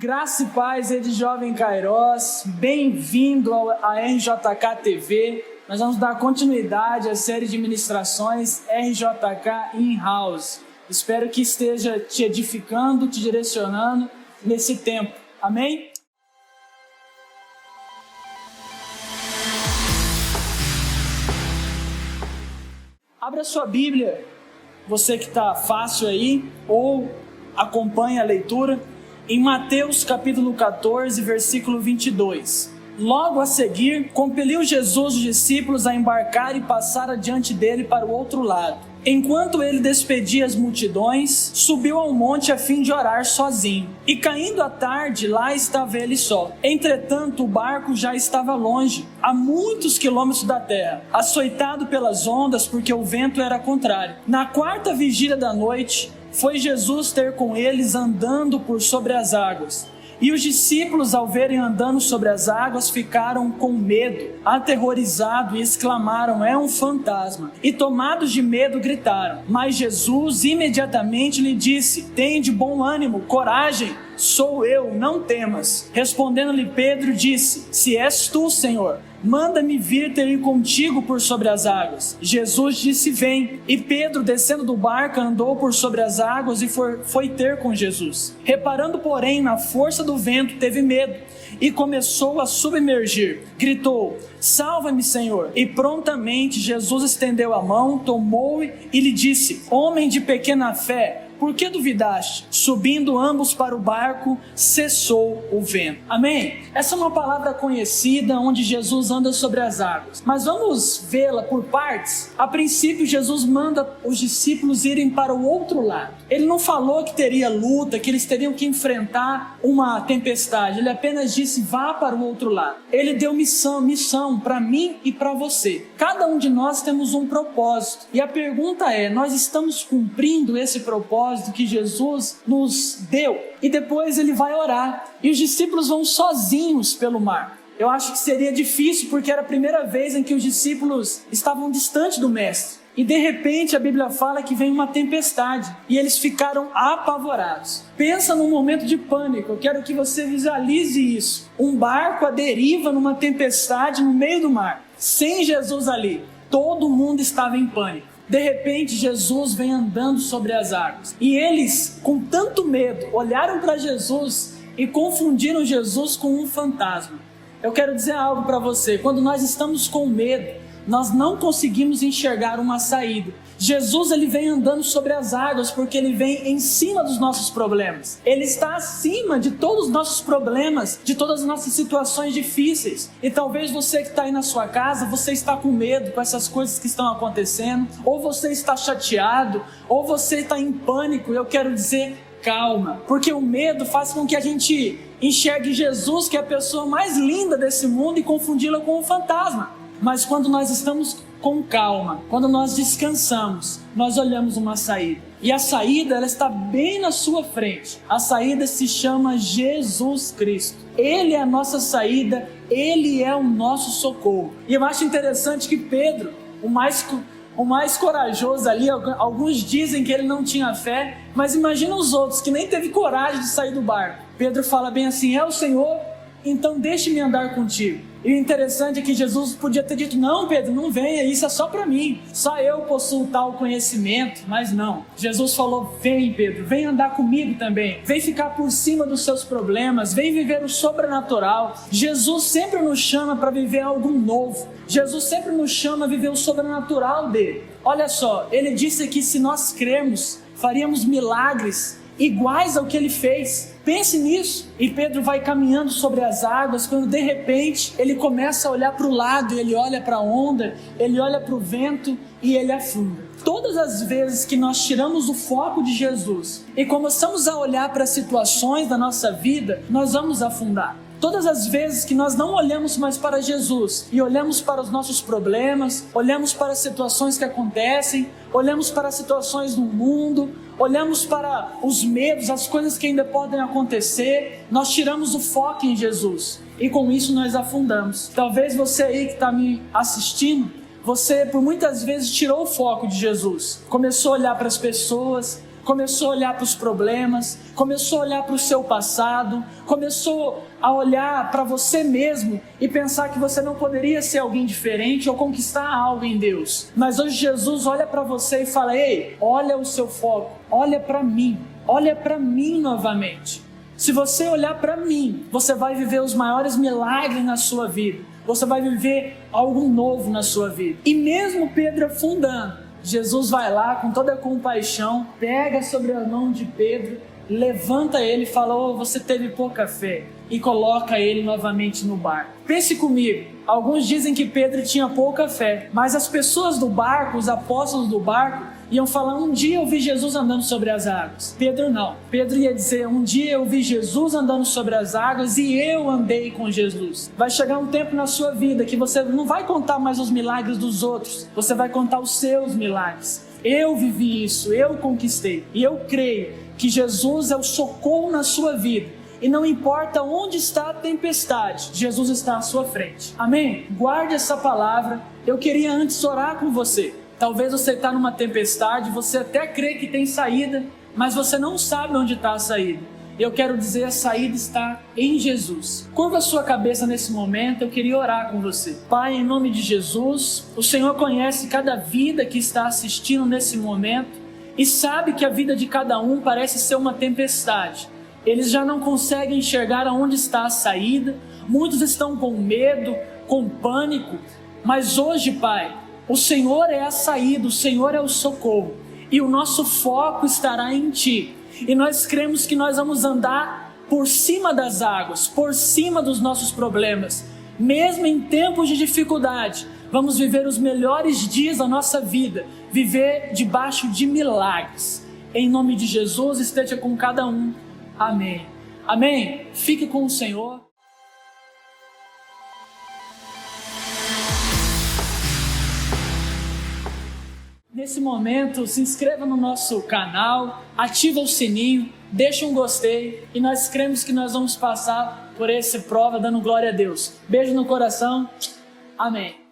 Graça e paz, Rede Jovem Kairos, bem-vindo à RJK TV. Nós vamos dar continuidade à série de ministrações RJK In-House. Espero que esteja te edificando, te direcionando nesse tempo. Amém? Abra sua Bíblia, você que está fácil aí, ou acompanha a leitura, em Mateus capítulo 14, versículo 22. Logo a seguir, compeliu Jesus os discípulos a embarcar e passar adiante dele para o outro lado. Enquanto ele despedia as multidões, subiu ao monte a fim de orar sozinho. E caindo a tarde, lá estava ele só. Entretanto, o barco já estava longe, a muitos quilômetros da terra, açoitado pelas ondas, porque o vento era contrário. Na quarta vigília da noite, foi Jesus ter com eles andando por sobre as águas. E os discípulos, ao verem andando sobre as águas, ficaram com medo, aterrorizados, e exclamaram: é um fantasma. E tomados de medo, gritaram. Mas Jesus imediatamente lhe disse: tende bom ânimo, coragem, sou eu, não temas. Respondendo-lhe Pedro, disse: se és tu, Senhor, manda-me vir ter contigo por sobre as águas. Jesus disse: vem. E Pedro, descendo do barco, andou por sobre as águas e foi ter com Jesus. Reparando, porém, na força do vento, teve medo e começou a submergir. Gritou: salva-me, Senhor. E prontamente Jesus estendeu a mão, tomou-o e lhe disse: homem de pequena fé, por que duvidaste? Subindo ambos para o barco, cessou o vento. Amém? Essa é uma palavra conhecida onde Jesus anda sobre as águas. Mas vamos vê-la por partes. A princípio, Jesus manda os discípulos irem para o outro lado. Ele não falou que teria luta, que eles teriam que enfrentar uma tempestade. Ele apenas disse: vá para o outro lado. Ele deu missão para mim e para você. Cada um de nós temos um propósito. E a pergunta é: nós estamos cumprindo esse propósito que Jesus nos deu? E depois ele vai orar. E os discípulos vão sozinhos pelo mar. Eu acho que seria difícil, porque era a primeira vez em que os discípulos estavam distante do mestre. E de repente a Bíblia fala que vem uma tempestade e eles ficaram apavorados. Pensa num momento de pânico. Eu quero que você visualize isso. Um barco à deriva numa tempestade no meio do mar, sem Jesus ali. Todo mundo estava em pânico. De repente Jesus vem andando sobre as águas. E eles, com tanto medo, olharam para Jesus e confundiram Jesus com um fantasma. Eu quero dizer algo para você. Quando nós estamos com medo, nós não conseguimos enxergar uma saída. Jesus, ele vem andando sobre as águas porque ele vem em cima dos nossos problemas. Ele está acima de todos os nossos problemas, de todas as nossas situações difíceis. E talvez você que está aí na sua casa, você está com medo com essas coisas que estão acontecendo, ou você está chateado, ou você está em pânico. Eu quero dizer: calma, porque o medo faz com que a gente enxergue Jesus, que é a pessoa mais linda desse mundo, e confundi-la com um fantasma. Mas quando nós estamos com calma, quando nós descansamos, nós olhamos uma saída. E a saída, ela está bem na sua frente. A saída se chama Jesus Cristo. Ele é a nossa saída, Ele é o nosso socorro. E eu acho interessante que Pedro, o mais corajoso ali, alguns dizem que ele não tinha fé, mas imagina os outros que nem teve coragem de sair do barco. Pedro fala bem assim: é o Senhor, então deixe-me andar contigo. E o interessante é que Jesus podia ter dito: não, Pedro, não venha, isso é só para mim, só eu possuo tal conhecimento. Mas não, Jesus falou: vem, Pedro, vem andar comigo também, vem ficar por cima dos seus problemas, vem viver o sobrenatural. Jesus sempre nos chama para viver algo novo. Jesus sempre nos chama a viver o sobrenatural dele. Olha só, ele disse que se nós crermos, faríamos milagres iguais ao que ele fez. Pense nisso. E Pedro vai caminhando sobre as águas, quando de repente ele começa a olhar para o lado, ele olha para a onda, ele olha para o vento e ele afunda. Todas as vezes que nós tiramos o foco de Jesus e começamos a olhar para as situações da nossa vida, nós vamos afundar. Todas as vezes que nós não olhamos mais para Jesus e olhamos para os nossos problemas, olhamos para as situações que acontecem, olhamos para as situações no mundo, olhamos para os medos, as coisas que ainda podem acontecer, nós tiramos o foco em Jesus e com isso nós afundamos. Talvez você aí que está me assistindo, você por muitas vezes tirou o foco de Jesus, começou a olhar para as pessoas, começou a olhar para os problemas, começou a olhar para o seu passado, começou a olhar para você mesmo e pensar que você não poderia ser alguém diferente ou conquistar algo em Deus. Mas hoje Jesus olha para você e fala: ei, olha o seu foco, olha para mim novamente. Se você olhar para mim, você vai viver os maiores milagres na sua vida, você vai viver algo novo na sua vida. E mesmo Pedro afundando, Jesus vai lá com toda a compaixão, pega sobre a mão de Pedro, levanta ele e fala: oh, você teve pouca fé, e coloca ele novamente no barco. Pense comigo, alguns dizem que Pedro tinha pouca fé, mas as pessoas do barco, os apóstolos do barco, iam falar: um dia eu vi Jesus andando sobre as águas. Pedro não. Pedro ia dizer: um dia eu vi Jesus andando sobre as águas e eu andei com Jesus. Vai chegar um tempo na sua vida que você não vai contar mais os milagres dos outros, você vai contar os seus milagres. Eu vivi isso, eu conquistei. E eu creio que Jesus é o socorro na sua vida. E não importa onde está a tempestade, Jesus está à sua frente. Amém? Guarde essa palavra. Eu queria antes orar com você. Talvez você está numa tempestade, você até crê que tem saída, mas você não sabe onde está a saída. Eu quero dizer, a saída está em Jesus. Curva a sua cabeça nesse momento, eu queria orar com você. Pai, em nome de Jesus, o Senhor conhece cada vida que está assistindo nesse momento e sabe que a vida de cada um parece ser uma tempestade. Eles já não conseguem enxergar aonde está a saída, muitos estão com medo, com pânico, mas hoje, Pai, o Senhor é a saída, o Senhor é o socorro, e o nosso foco estará em Ti, e nós cremos que nós vamos andar por cima das águas, por cima dos nossos problemas, mesmo em tempos de dificuldade, vamos viver os melhores dias da nossa vida, viver debaixo de milagres. Em nome de Jesus, esteja com cada um. Amém. Amém. Fique com o Senhor. Nesse momento, se inscreva no nosso canal, ativa o sininho, deixa um gostei e nós cremos que nós vamos passar por essa prova dando glória a Deus. Beijo no coração. Amém.